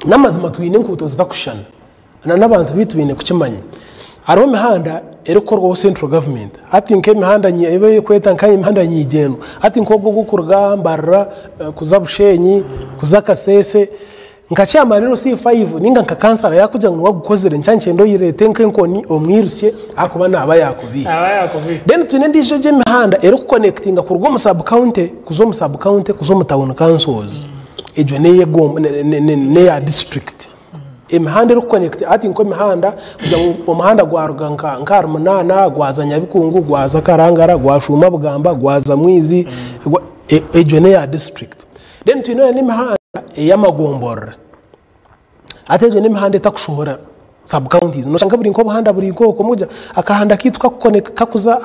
namazima twine nkuto zitakushana n'abantu bitubine kukimanya hariho imihanda erekorwaho central government ati nke imihanda ebe kweta nkanye imihanda nyigeno ati nkobwo gukurugambara kuza Bushenyi kuza Kasese nkacama rero C5 ninga nka kansara yakuja ngo wagukozere ncyanche ndo yirete nk'enkoni omwirusye akuba naba yakubi then twine ndije je imihanda ere ku connectinga ku rwo sub county kuzo mu sub county kuzo mu town councils ejo ne yego ne ya district imihanda ero connect ati nko imihanda kuja umuhanda gwa Ruganka nkarmunana gwaza Nyabikungu gwaza Karangara gwashuma Bugamba gwaza Mwizi ejo ne ya district then twine n'imihanda eyamagombora ateje n'imihanda itakushohora sub counties no shanga buri nko buhanda buri nko muja akahanda kitwa connect kakuza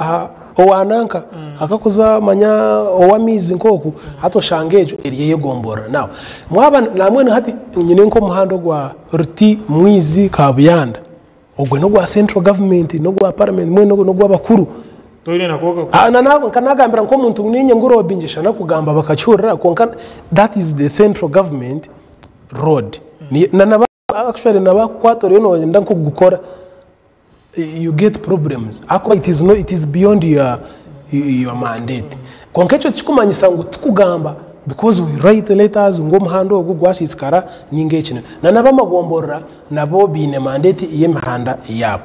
owananka akakuza manya owamizi nkoku hato shangejo eriye yegombora now mwaba namwe hati nyine nko muhanda gwa Ruti Mwizi Kabuyanda ogwe no gwa central government no gwa parliament mwe no gwa bakuru nako kanagambira nko muntu ninye ngurobingisha nakugamba bakachura konka that is the central government road na actually naba kwatori no ndanko gukora you get problems akwa it is beyond your mandate konkecho chikumanyisa ngo tukugamba because we write letters ngo muhando go gwasisikara ninge kino na naba magombora nabo bine mandate ye mihanda yabo